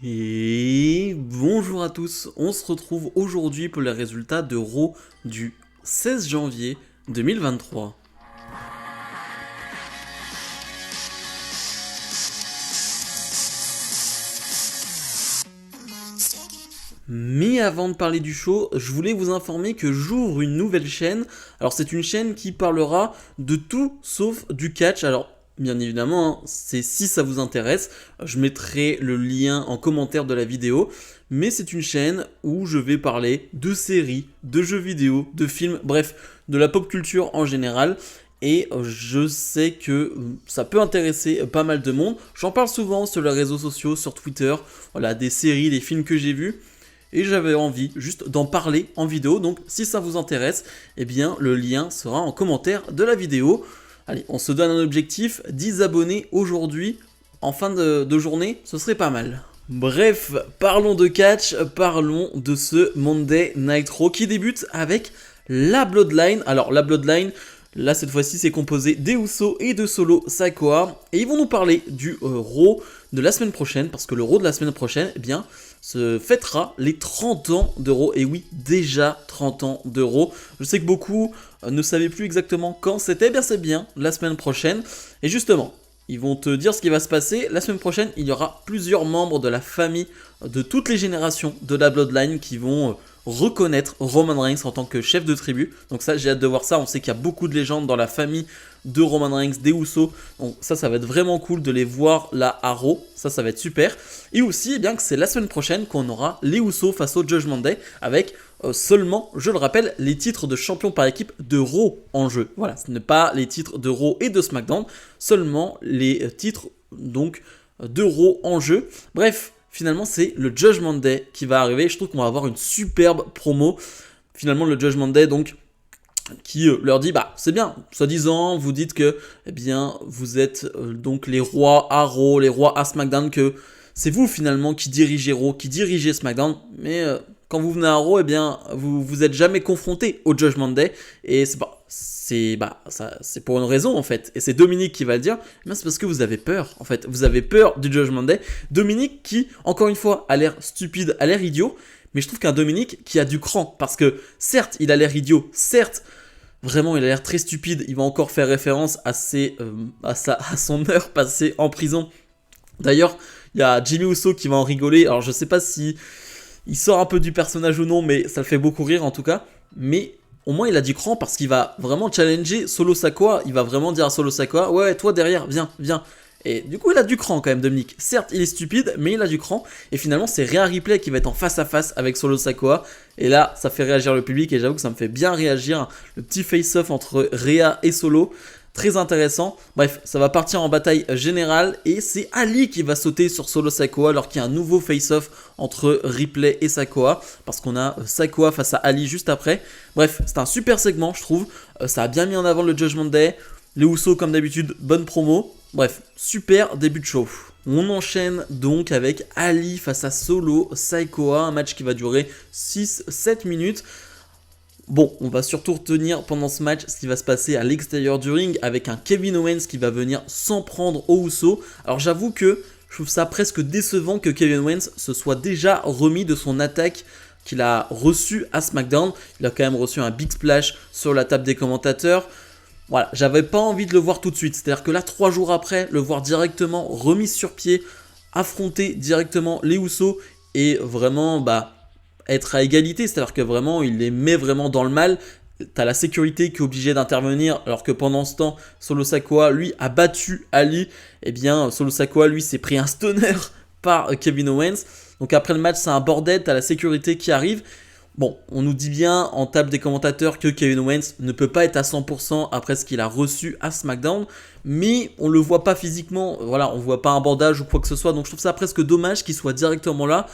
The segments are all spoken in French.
Et bonjour à tous, on se retrouve aujourd'hui pour les résultats de Raw du 16 janvier 2023. Mais avant de parler du show, je voulais vous informer que j'ouvre une nouvelle chaîne. Alors c'est une chaîne qui parlera de tout sauf du catch. Alors bien évidemment, c'est si ça vous intéresse, je mettrai le lien en commentaire de la vidéo. Mais c'est une chaîne où je vais parler de séries, de jeux vidéo, de films, bref, de la pop culture en général. Et je sais que ça peut intéresser pas mal de monde. J'en parle souvent sur les réseaux sociaux, sur Twitter, voilà, des séries, des films que j'ai vus. Et j'avais envie juste d'en parler en vidéo, donc si ça vous intéresse, eh bien le lien sera en commentaire de la vidéo. Allez, on se donne un objectif, 10 abonnés aujourd'hui, en fin de journée, ce serait pas mal. Bref, parlons de catch, parlons de ce Monday Night Raw qui débute avec la Bloodline. Alors la Bloodline, là cette fois-ci c'est composé des Usos et de Solo Sikoa, et ils vont nous parler du Raw de la semaine prochaine, parce que le Raw de la semaine prochaine, eh bien, se fêtera les 30 ans de Raw. Et oui, déjà 30 ans de Raw. Je sais que beaucoup ne savaient plus exactement quand c'était. Eh bien, c'est bien la semaine prochaine. Et justement, ils vont te dire ce qui va se passer. La semaine prochaine, il y aura plusieurs membres de la famille de toutes les générations de la Bloodline qui vont reconnaître Roman Reigns en tant que chef de tribu. Donc ça, j'ai hâte de voir ça. On sait qu'il y a beaucoup de légendes dans la famille de Roman Reigns, des Usos. Donc ça va être vraiment cool de les voir là à Raw. Ça va être super. Et aussi, eh bien que c'est la semaine prochaine qu'on aura les Usos face au Judgment Day avec seulement, je le rappelle, les titres de champion par équipe de Raw en jeu. Voilà, ce n'est pas les titres de Raw et de SmackDown, seulement les titres donc de Raw en jeu. Bref, finalement, c'est le Judgment Day qui va arriver. Je trouve qu'on va avoir une superbe promo. Finalement, le Judgment Day, donc, qui leur dit, bah, c'est bien, soi-disant, vous dites que, eh bien, vous êtes donc les rois à Raw, les rois à SmackDown, que c'est vous, finalement, qui dirigez Raw, qui dirigez SmackDown, mais quand vous venez à Raw, eh bien, vous êtes jamais confronté au Judgment Day, et c'est pour une raison en fait, et c'est Dominique qui va le dire, mais c'est parce que vous avez peur en fait, vous avez peur du Judgment Day. Dominique qui, encore une fois, a l'air stupide, a l'air idiot, mais je trouve qu'un Dominique qui a du cran, parce que certes il a l'air idiot, certes vraiment il a l'air très stupide, il va encore faire référence à son heure passée en prison. D'ailleurs, il y a Jimmy Uso qui va en rigoler, alors je sais pas si il sort un peu du personnage ou non, mais ça le fait beaucoup rire en tout cas, mais au moins il a du cran parce qu'il va vraiment challenger Solo Sikoa. Il va vraiment dire à Solo Sikoa, ouais toi derrière, viens. Et du coup il a du cran quand même, Dominique. Certes il est stupide, mais il a du cran. Et finalement c'est Rhea Ripley qui va être en face à face avec Solo Sikoa. Et là ça fait réagir le public, et j'avoue que ça me fait bien réagir. Le petit face-off entre Rhea et Solo, très intéressant. Bref, ça va partir en bataille générale et c'est Ali qui va sauter sur Solo Sikoa alors qu'il y a un nouveau face-off entre Ripley et Sikoa, parce qu'on a Sikoa face à Ali juste après. Bref, c'est un super segment, je trouve. Ça a bien mis en avant le Judgment Day. Les Usos, comme d'habitude, bonne promo. Bref, super début de show. On enchaîne donc avec Ali face à Solo Sikoa, un match qui va durer 6-7 minutes. Bon, on va surtout retenir pendant ce match ce qui va se passer à l'extérieur du ring avec un Kevin Owens qui va venir s'en prendre aux Usos. Alors j'avoue que je trouve ça presque décevant que Kevin Owens se soit déjà remis de son attaque qu'il a reçue à SmackDown. Il a quand même reçu un big splash sur la table des commentateurs. Voilà, j'avais pas envie de le voir tout de suite. C'est-à-dire que là, 3 jours après, le voir directement remis sur pied, affronter directement les Usos et vraiment, être à égalité, c'est-à-dire que vraiment il les met vraiment dans le mal. T'as la sécurité qui est obligée d'intervenir, alors que pendant ce temps Solo Sikoa lui a battu Ali. Et bien Solo Sikoa lui s'est pris un stunner par Kevin Owens. Donc après le match c'est un bordel, t'as la sécurité qui arrive. Bon, on nous dit bien en table des commentateurs que Kevin Owens ne peut pas être à 100% après ce qu'il a reçu à SmackDown, mais on le voit pas physiquement, voilà, on voit pas un bandage ou quoi que ce soit, donc je trouve ça presque dommage qu'il soit directement là.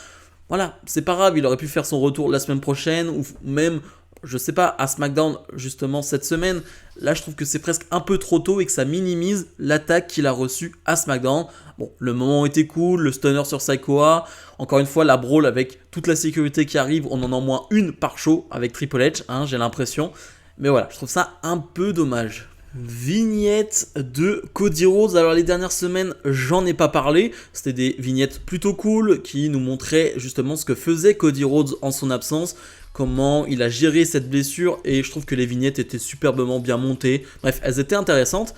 Voilà, c'est pas grave, il aurait pu faire son retour la semaine prochaine, ou même, je sais pas, à SmackDown justement cette semaine. Là, je trouve que c'est presque un peu trop tôt et que ça minimise l'attaque qu'il a reçue à SmackDown. Bon, le moment était cool, le stunner sur Sikoa. Encore une fois, la brawl avec toute la sécurité qui arrive, on en a au moins une par show avec Triple H, j'ai l'impression. Mais voilà, je trouve ça un peu dommage. Vignette de Cody Rhodes. Alors les dernières semaines, j'en ai pas parlé. C'était des vignettes plutôt cool qui nous montraient justement ce que faisait Cody Rhodes en son absence, comment il a géré cette blessure, et je trouve que les vignettes étaient superbement bien montées. Bref, elles étaient intéressantes.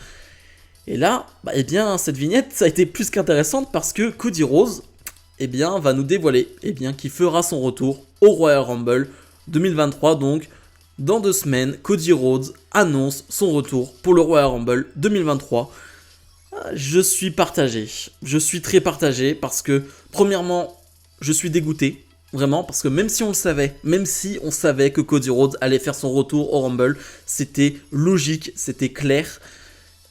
Et là, eh bien, cette vignette, ça a été plus qu'intéressante parce que Cody Rhodes, va nous dévoiler, qu'il fera son retour au Royal Rumble 2023, donc dans 2 semaines, Cody Rhodes annonce son retour pour le Royal Rumble 2023. Je suis partagé. Je suis très partagé parce que, premièrement, je suis dégoûté. Vraiment, parce que même si on savait que Cody Rhodes allait faire son retour au Rumble, c'était logique, c'était clair.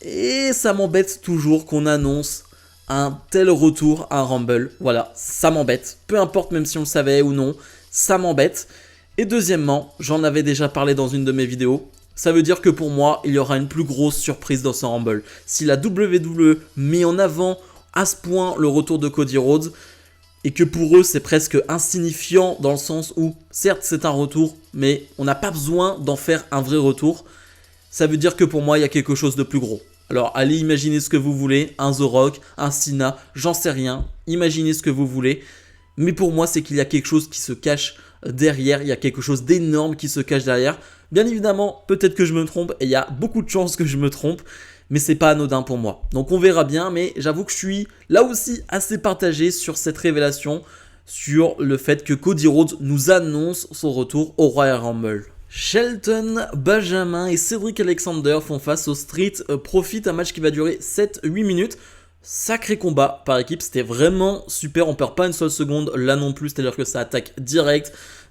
Et ça m'embête toujours qu'on annonce un tel retour à un Rumble. Voilà, ça m'embête. Peu importe, même si on le savait ou non, ça m'embête. Et deuxièmement, j'en avais déjà parlé dans une de mes vidéos, ça veut dire que pour moi, il y aura une plus grosse surprise dans ce Rumble. Si la WWE met en avant à ce point le retour de Cody Rhodes, et que pour eux c'est presque insignifiant dans le sens où, certes c'est un retour, mais on n'a pas besoin d'en faire un vrai retour, ça veut dire que pour moi il y a quelque chose de plus gros. Alors allez imaginer ce que vous voulez, un The Rock, un Cena, j'en sais rien, imaginez ce que vous voulez, mais pour moi c'est qu'il y a quelque chose qui se cache derrière, il y a quelque chose d'énorme qui se cache derrière. Bien évidemment, peut-être que je me trompe, et il y a beaucoup de chances que je me trompe, mais c'est pas anodin pour moi. Donc on verra bien, mais j'avoue que je suis là aussi assez partagé sur cette révélation, sur le fait que Cody Rhodes nous annonce son retour au Royal Rumble. Shelton Benjamin et Cedric Alexander font face au Street Profit, un match qui va durer 7-8 minutes. Sacré combat par équipe, c'était vraiment super, on perd pas une seule seconde là non plus, c'est-à-dire que ça attaque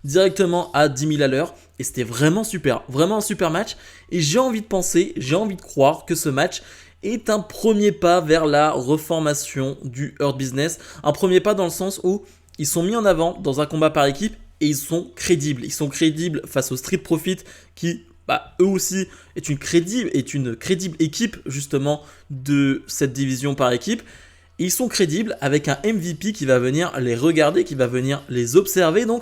directement à 10 000 à l'heure, et c'était vraiment super, vraiment un super match, et j'ai envie de croire que ce match est un premier pas vers la reformation du Hurt Business, un premier pas dans le sens où ils sont mis en avant dans un combat par équipe, et ils sont crédibles face au Street Profit qui... eux aussi est une crédible équipe justement de cette division par équipe. Et ils sont crédibles avec un MVP qui va venir les regarder, qui va venir les observer. Donc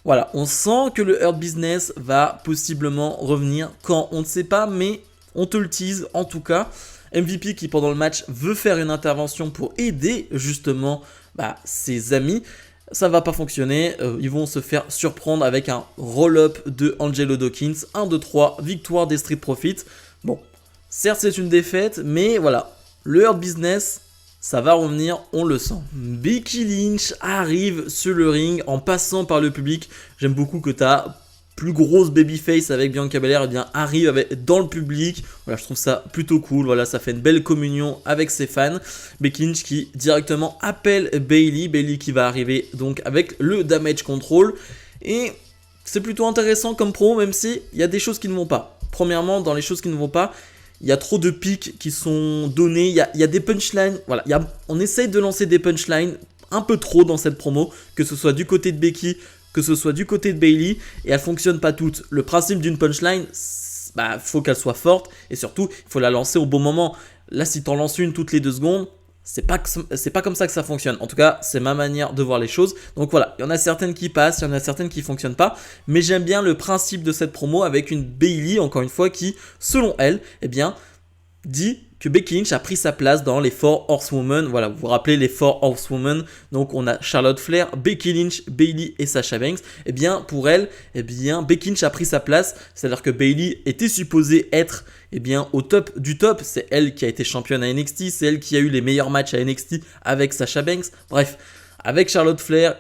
voilà, on sent que le Hurt Business va possiblement revenir quand on ne sait pas, mais on te le tease en tout cas. MVP qui pendant le match veut faire une intervention pour aider justement ses amis. Ça va pas fonctionner, ils vont se faire surprendre avec un roll-up de Angelo Dawkins, 1, 2, 3, victoire des Street Profits. Bon, certes c'est une défaite, mais voilà, le Hurt Business, ça va revenir, on le sent. Becky Lynch arrive sur le ring en passant par le public. J'aime beaucoup que ta plus grosse babyface avec Bianca Belair arrive dans le public. Voilà, je trouve ça plutôt cool. Voilà, ça fait une belle communion avec ses fans. Becky Lynch qui directement appelle Bayley qui va arriver donc avec le damage control. Et c'est plutôt intéressant comme promo, même si il y a des choses qui ne vont pas. Premièrement, dans les choses qui ne vont pas, il y a trop de pics qui sont donnés. Il y a des punchlines. Voilà, on essaye de lancer des punchlines un peu trop dans cette promo, que ce soit du côté de Becky, que ce soit du côté de Bayley, et elles fonctionnent pas toutes. Le principe d'une punchline, faut qu'elle soit forte, et surtout, il faut la lancer au bon moment. Là, si t'en lances une toutes les 2 secondes, c'est pas comme ça que ça fonctionne. En tout cas, c'est ma manière de voir les choses. Donc voilà, il y en a certaines qui passent, il y en a certaines qui fonctionnent pas, mais j'aime bien le principe de cette promo avec une Bayley, encore une fois, qui, selon elle, dit que Becky Lynch a pris sa place dans les 4 Horsewomen. Voilà, vous vous rappelez les 4 Horsewomen. Donc on a Charlotte Flair, Becky Lynch, Bayley et Sasha Banks. Pour elle, Becky Lynch a pris sa place. C'est-à-dire que Bayley était supposée être au top du top. C'est elle qui a été championne à NXT. C'est elle qui a eu les meilleurs matchs à NXT avec Sasha Banks. Bref, avec Charlotte Flair,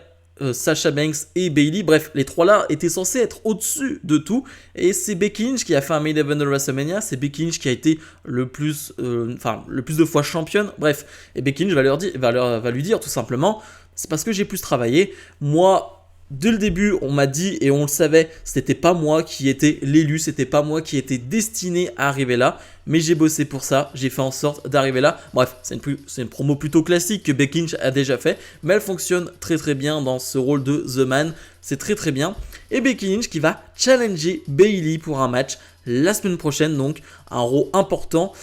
Sasha Banks et Bayley, bref, les 3 là étaient censés être au-dessus de tout, et c'est Becky Lynch qui a fait un main event de WrestleMania, c'est Becky Lynch qui a été le plus de fois championne, bref, et Becky Lynch va lui dire tout simplement, c'est parce que j'ai plus travaillé, moi, dès le début, on m'a dit, et on le savait, c'était pas moi qui étais l'élu, c'était pas moi qui était destiné à arriver là, mais j'ai bossé pour ça, j'ai fait en sorte d'arriver là. Bref, c'est une promo plutôt classique que Becky Lynch a déjà fait, mais elle fonctionne très très bien dans ce rôle de The Man, c'est très très bien. Et Becky Lynch qui va challenger Bayley pour un match la semaine prochaine, donc un Raw important,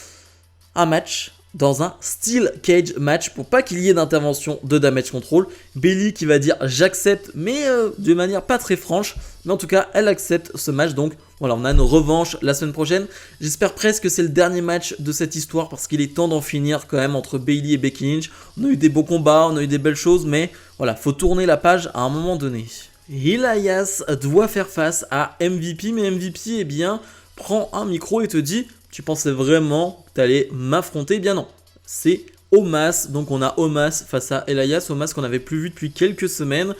un match dans un Steel Cage match pour pas qu'il y ait d'intervention de damage control. Bayley qui va dire j'accepte, mais de manière pas très franche, mais en tout cas elle accepte ce match, donc Voilà, on a une revanche la semaine prochaine. J'espère presque que c'est le dernier match de cette histoire parce qu'il est temps d'en finir quand même entre Bayley et Becky Lynch. On a eu des beaux combats, on a eu des belles choses, mais voilà, faut tourner la page à un moment donné. Elias doit faire face à MVP, mais MVP, eh bien, prend un micro et te dit « Tu pensais vraiment que t'allais m'affronter ?» Eh bien non, c'est Omos, donc on a Omos face à Elias, Omos qu'on n'avait plus vu depuis quelques semaines.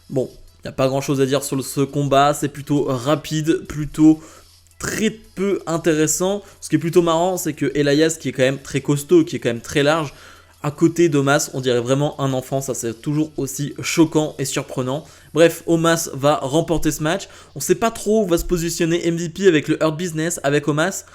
Bon, il n'y a pas grand chose à dire sur ce combat, c'est plutôt rapide, plutôt très peu intéressant. Ce qui est plutôt marrant, c'est que Elias, qui est quand même très costaud, qui est quand même très large, à côté d'Omos, on dirait vraiment un enfant, ça c'est toujours aussi choquant et surprenant. Bref, Omos va remporter ce match. On ne sait pas trop où va se positionner MVP avec le Hurt Business, avec Omos.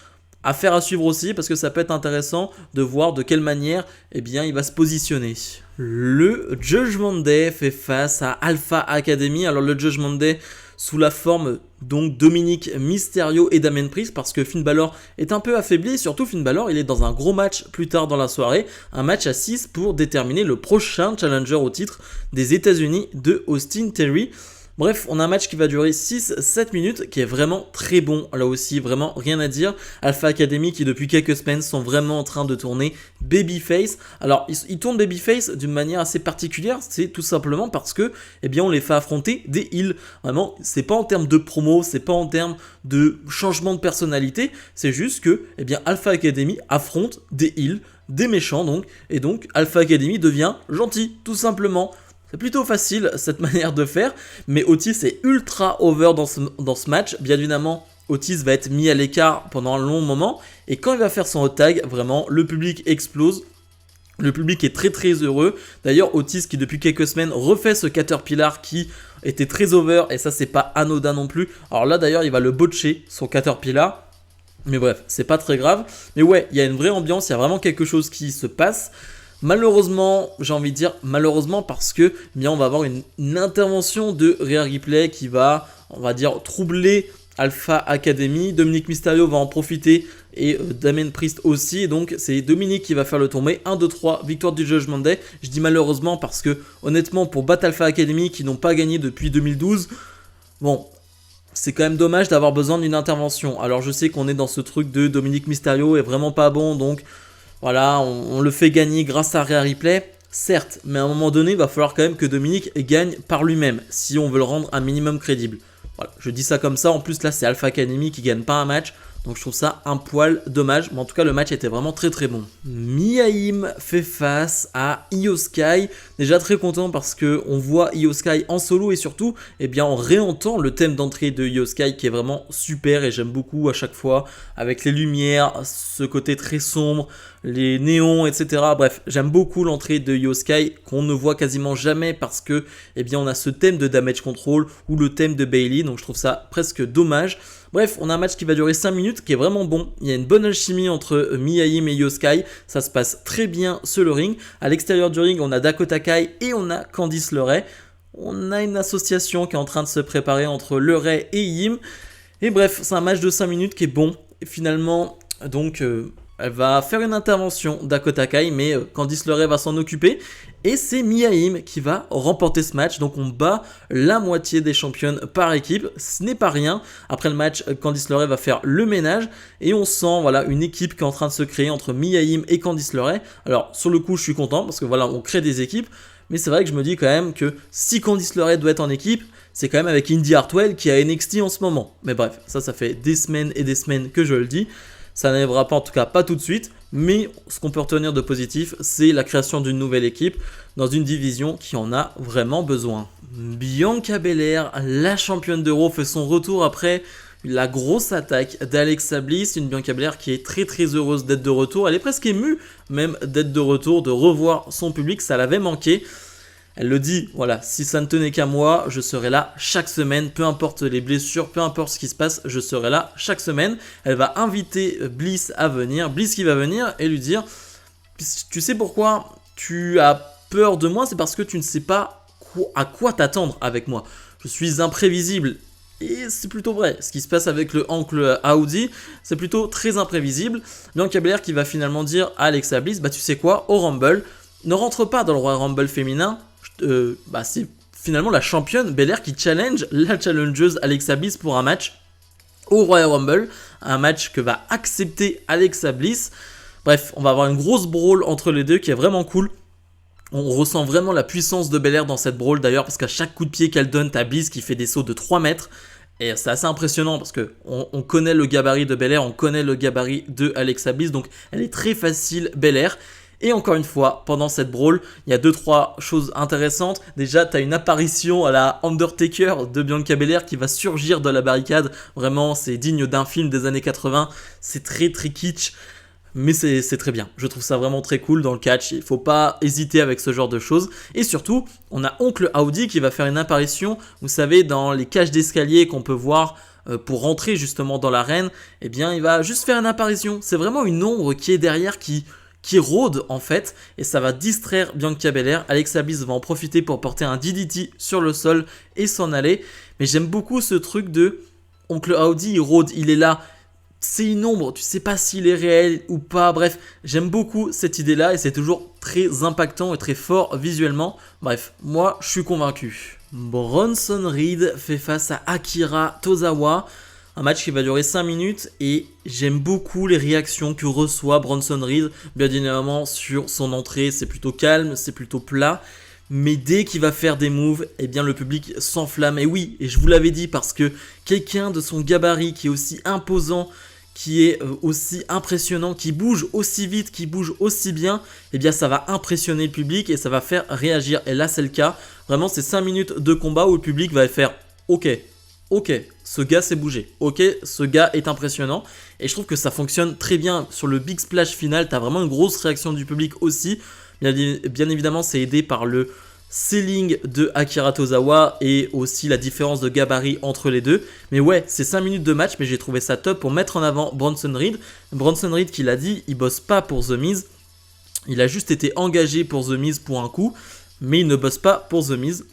Affaire à suivre aussi parce que ça peut être intéressant de voir de quelle manière eh bien, il va se positionner. Le Judgment Day fait face à Alpha Academy. Alors le Judgment Day sous la forme donc Dominic Mysterio et Damien Priest parce que Finn Balor est un peu affaibli et surtout Finn Balor il est dans un gros match plus tard dans la soirée, un match à 6 pour déterminer le prochain challenger au titre des États-Unis de Austin Theory. Bref, on a un match qui va durer 6-7 minutes, qui est vraiment très bon, là aussi, vraiment rien à dire. Alpha Academy qui depuis quelques semaines sont vraiment en train de tourner Babyface. Alors, ils tournent Babyface d'une manière assez particulière, c'est tout simplement parce que, eh bien, on les fait affronter des heels. Vraiment, c'est pas en termes de promo, c'est pas en termes de changement de personnalité, c'est juste que, eh bien, Alpha Academy affronte des heels, des méchants donc, et donc Alpha Academy devient gentil, tout simplement. C'est plutôt facile cette manière de faire, mais Otis est ultra over dans ce match. Bien évidemment, Otis va être mis à l'écart pendant un long moment, et quand il va faire son hot tag, vraiment, le public explose. Le public est très très heureux. D'ailleurs, Otis qui depuis quelques semaines refait ce Caterpillar qui était très over, et ça c'est pas anodin non plus. Alors là d'ailleurs, il va le botcher, son Caterpillar. Mais bref, c'est pas très grave. Mais ouais, il y a une vraie ambiance, il y a vraiment quelque chose qui se passe. Malheureusement, j'ai envie de dire malheureusement parce que eh bien, on va avoir une intervention de Rhea Ripley qui va, on va dire, troubler Alpha Academy. Dominic Mysterio va en profiter et Damien Priest aussi. Et donc c'est Dominic qui va faire le tombé. 1, 2, 3, victoire du Judgment Day. Je dis malheureusement parce que honnêtement pour battre Alpha Academy qui n'ont pas gagné depuis 2012, bon... c'est quand même dommage d'avoir besoin d'une intervention. Alors je sais qu'on est dans ce truc de Dominic Mysterio est vraiment pas bon, donc voilà, on le fait gagner grâce à Rhea Ripley. Certes, mais à un moment donné, il va falloir quand même que Dominic gagne par lui-même, si on veut le rendre un minimum crédible. Voilà, je dis ça comme ça, en plus là c'est Alpha Academy qui gagne pas un match, donc je trouve ça un poil dommage, mais en tout cas le match était vraiment très très bon. Mia Yim fait face à Io Sky, déjà très content parce que on voit Io Sky en solo et surtout, eh bien on réentend le thème d'entrée de Io Sky qui est vraiment super et j'aime beaucoup à chaque fois, avec les lumières, ce côté très sombre, les néons, etc. Bref, j'aime beaucoup l'entrée de Io Sky qu'on ne voit quasiment jamais parce que, eh bien on a ce thème de Damage Control ou le thème de Bayley, donc je trouve ça presque dommage. Bref, on a un match qui va durer 5 minutes, qui est vraiment bon. Il y a une bonne alchimie entre Mia Yim et Io Sky. Ça se passe très bien sur le ring. À l'extérieur du ring, on a Dakota Kai et on a Candice LeRae. On a une association qui est en train de se préparer entre LeRae et Yim. Et bref, c'est un match de 5 minutes qui est bon. Et finalement, donc... elle va faire une intervention Dakota Kai, mais Candice LeRae va s'en occuper. Et c'est Mia Yim qui va remporter ce match. Donc on bat la moitié des championnes par équipe. Ce n'est pas rien. Après le match, Candice LeRae va faire le ménage. Et on sent voilà, une équipe qui est en train de se créer entre Mia Yim et Candice LeRae. Alors sur le coup, je suis content parce que voilà, on crée des équipes. Mais c'est vrai que je me dis quand même que si Candice LeRae doit être en équipe, c'est quand même avec Indy Hartwell qui a NXT en ce moment. Mais bref, ça fait des semaines et des semaines que je le dis. Ça n'arrivera pas, en tout cas pas tout de suite, mais ce qu'on peut retenir de positif, c'est la création d'une nouvelle équipe dans une division qui en a vraiment besoin. Bianca Belair, la championne d'Euro, fait son retour après la grosse attaque d'Alexa Bliss, une Bianca Belair qui est très très heureuse d'être de retour, elle est presque émue même d'être de retour, de revoir son public, ça l'avait manqué. Elle le dit, voilà, si ça ne tenait qu'à moi, je serai là chaque semaine, peu importe les blessures, peu importe ce qui se passe, je serai là chaque semaine. Elle va inviter Bliss à venir, Bliss qui va venir et lui dire, tu sais pourquoi tu as peur de moi, c'est parce que tu ne sais pas à quoi t'attendre avec moi. Je suis imprévisible. Et c'est plutôt vrai, ce qui se passe avec le oncle Audi, c'est plutôt très imprévisible. Bianca Belair qui va finalement dire à Alexa Bliss, bah tu sais quoi, au Rumble, ne rentre pas dans le Royal Rumble féminin, c'est finalement la championne Belair qui challenge la challengeuse Alexa Bliss pour un match. au Royal Rumble, un match que va accepter Alexa Bliss. Bref, on va avoir une grosse brawl entre les deux qui est vraiment cool. On ressent vraiment la puissance de Belair dans cette brawl d'ailleurs, parce qu'à chaque coup de pied qu'elle donne, t'as Bliss qui fait des sauts de 3 mètres. Et c'est assez impressionnant parce que on connaît le gabarit de Belair, on connaît le gabarit de Alexa Bliss, donc elle est très facile Belair. Et encore une fois, pendant cette brawl, il y a 2-3 choses intéressantes. Déjà, tu as une apparition à la Undertaker de Bianca Belair qui va surgir de la barricade. Vraiment, c'est digne d'un film des années 80. C'est très très kitsch, mais c'est très bien. Je trouve ça vraiment très cool dans le catch. Il ne faut pas hésiter avec ce genre de choses. Et surtout, on a Oncle Howdy qui va faire une apparition, vous savez, dans les cages d'escalier qu'on peut voir pour rentrer justement dans l'arène. Eh bien, il va juste faire une apparition. C'est vraiment une ombre qui est derrière, qui rôde en fait, et ça va distraire Bianca Belair. Alexa Bliss va en profiter pour porter un DDT sur le sol et s'en aller. Mais j'aime beaucoup ce truc de Oncle Howdy, il rôde, il est là. C'est une ombre, tu sais pas s'il est réel ou pas. Bref, j'aime beaucoup cette idée-là et c'est toujours très impactant et très fort visuellement. Bref, moi je suis convaincu. Bronson Reed fait face à Akira Tozawa. Un match qui va durer 5 minutes et j'aime beaucoup les réactions que reçoit Bronson Reed. Bien évidemment, sur son entrée, c'est plutôt calme, c'est plutôt plat. Mais dès qu'il va faire des moves, eh bien le public s'enflamme. Et oui, et je vous l'avais dit, parce que quelqu'un de son gabarit qui est aussi imposant, qui est aussi impressionnant, qui bouge aussi vite, qui bouge aussi bien, eh bien ça va impressionner le public et ça va faire réagir. Et là c'est le cas. Vraiment, c'est 5 minutes de combat où le public va faire « Ok, ce gars s'est bougé. Ok, ce gars est impressionnant. » Et je trouve que ça fonctionne très bien. Sur le big splash final, tu as vraiment une grosse réaction du public aussi. Bien évidemment, c'est aidé par le selling de Akira Tozawa et aussi la différence de gabarit entre les deux. Mais ouais, c'est 5 minutes de match, mais j'ai trouvé ça top pour mettre en avant Bronson Reed. Bronson Reed qui l'a dit, il bosse pas pour The Miz. Il a juste été engagé pour The Miz pour un coup, mais il ne bosse pas pour The Miz.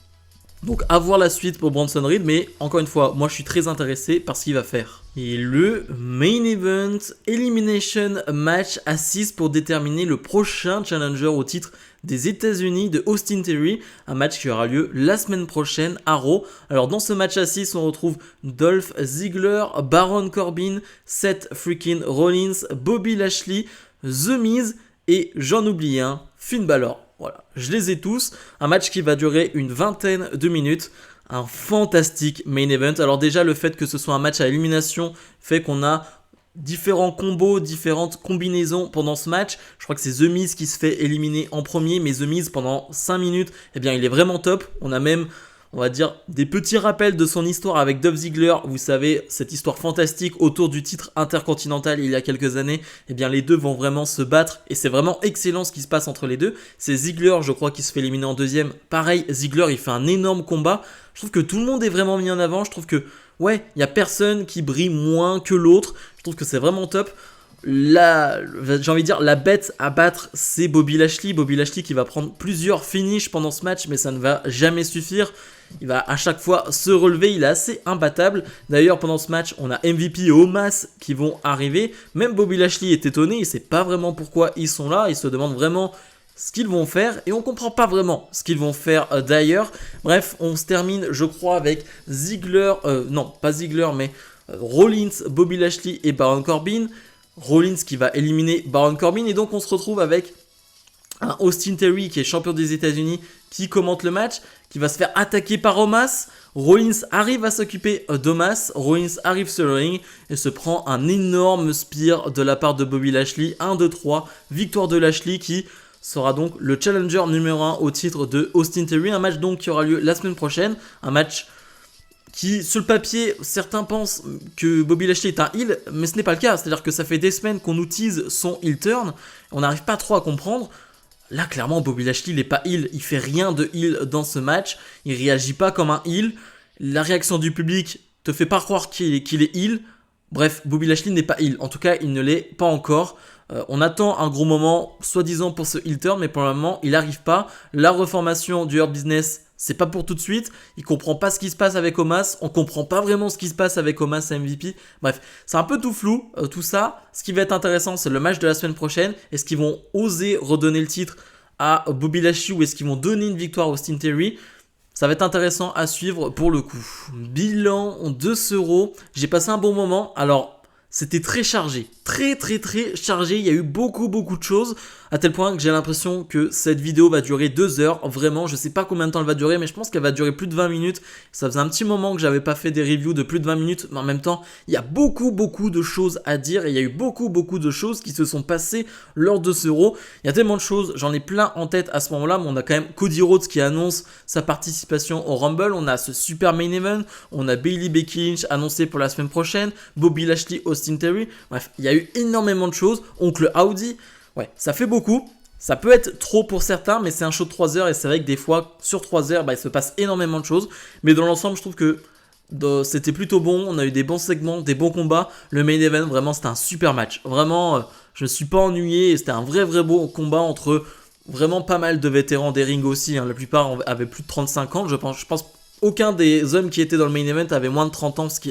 Donc à voir la suite pour Bronson Reed, mais encore une fois, moi je suis très intéressé par ce qu'il va faire. Et le Main Event Elimination Match à 6 pour déterminer le prochain challenger au titre des États-Unis de Austin Theory, un match qui aura lieu la semaine prochaine à Raw. Alors dans ce match à 6, on retrouve Dolph Ziggler, Baron Corbin, Seth freaking Rollins, Bobby Lashley, The Miz et j'en oublie un, Finn Balor. Voilà, je les ai tous. Un match qui va durer une vingtaine de minutes. Un fantastique main event. Alors déjà, le fait que ce soit un match à élimination fait qu'on a différents combos, différentes combinaisons pendant ce match. Je crois que c'est The Miz qui se fait éliminer en premier, mais The Miz pendant 5 minutes, eh bien il est vraiment top. On a même, on va dire, des petits rappels de son histoire avec Dolph Ziggler. Vous savez, cette histoire fantastique autour du titre intercontinental il y a quelques années. Eh bien, les deux vont vraiment se battre et c'est vraiment excellent ce qui se passe entre les deux. C'est Ziggler, je crois, qui se fait éliminer en deuxième. Pareil, Ziggler, il fait un énorme combat. Je trouve que tout le monde est vraiment mis en avant. Je trouve que, ouais, il n'y a personne qui brille moins que l'autre. Je trouve que c'est vraiment top. J'ai envie de dire, la bête à battre, c'est Bobby Lashley. Bobby Lashley qui va prendre plusieurs finishes pendant ce match, mais ça ne va jamais suffire. Il va à chaque fois se relever, il est assez imbattable. D'ailleurs, pendant ce match, on a MVP et Omos qui vont arriver. Même Bobby Lashley est étonné, il ne sait pas vraiment pourquoi ils sont là. Il se demande vraiment ce qu'ils vont faire et on ne comprend pas vraiment ce qu'ils vont faire d'ailleurs. Bref, on se termine, je crois, avec Ziggler, non, pas Ziggler, mais Rollins, Bobby Lashley et Baron Corbin. Rollins qui va éliminer Baron Corbin et donc on se retrouve avec un Austin Theory qui est champion des États-Unis qui commente le match, qui va se faire attaquer par Omos. Rollins arrive à s'occuper d'Omos, Rollins arrive sur le ring et se prend un énorme spear de la part de Bobby Lashley. 1, 2, 3, victoire de Lashley qui sera donc le challenger numéro 1 au titre de Austin Theory. Un match donc qui aura lieu la semaine prochaine, un match qui, sur le papier, certains pensent que Bobby Lashley est un heel, mais ce n'est pas le cas. C'est-à-dire que ça fait des semaines qu'on nous tease son heel turn, on n'arrive pas trop à comprendre. Là, clairement, Bobby Lashley, il n'est pas heel, il fait rien de heel dans ce match, il réagit pas comme un heel, la réaction du public te fait pas croire qu'il est heel. Bref, Bobby Lashley n'est pas heel, en tout cas, il ne l'est pas encore. On attend un gros moment, soi-disant pour ce heel turn, mais pour le moment, il n'arrive pas. La reformation du Hurt Business, c'est pas pour tout de suite. Il comprend pas ce qui se passe avec Omos. On comprend pas vraiment ce qui se passe avec Omos à MVP. Bref, c'est un peu tout flou, tout ça. Ce qui va être intéressant, c'est le match de la semaine prochaine. Est-ce qu'ils vont oser redonner le titre à Bobby Lashley ou est-ce qu'ils vont donner une victoire à Austin Theory ? Ça va être intéressant à suivre pour le coup. Bilan de ce Raw, j'ai passé un bon moment. Alors, c'était très chargé, très chargé, il y a eu beaucoup de choses, à tel point que j'ai l'impression que cette vidéo va durer 2 heures, vraiment, je sais pas combien de temps elle va durer, mais je pense qu'elle va durer plus de 20 minutes, ça faisait un petit moment que j'avais pas fait des reviews de plus de 20 minutes, mais en même temps, il y a beaucoup de choses à dire, et il y a eu beaucoup de choses qui se sont passées lors de ce Raw, il y a tellement de choses, j'en ai plein en tête à ce moment-là, mais on a quand même Cody Rhodes qui annonce sa participation au Rumble, on a ce super main event, on a Bayley Becky Lynch annoncé pour la semaine prochaine, Bobby Lashley, Austin Theory, bref, il y a eu énormément de choses, Oncle Howdy, ouais, ça fait beaucoup, ça peut être trop pour certains, mais c'est un show de 3 heures et c'est vrai que des fois, sur 3 heures, il se passe énormément de choses, mais dans l'ensemble, je trouve que c'était plutôt bon, on a eu des bons segments, des bons combats, le main event, vraiment, c'était un super match, vraiment, je me suis pas ennuyé, et c'était un vrai beau combat entre vraiment pas mal de vétérans des rings aussi, hein. La plupart avaient plus de 35 ans, je pense aucun des hommes qui étaient dans le main event avait moins de 30 ans, ce qui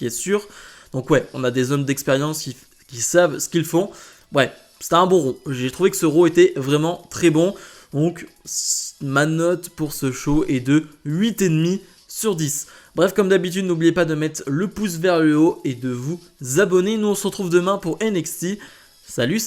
est sûr. Donc ouais, on a des hommes d'expérience qui savent ce qu'ils font. Ouais, c'était un bon Raw. J'ai trouvé que ce Raw était vraiment très bon. Donc ma note pour ce show est de 8,5 sur 10. Bref, comme d'habitude, n'oubliez pas de mettre le pouce vers le haut et de vous abonner. Nous on se retrouve demain pour NXT. Salut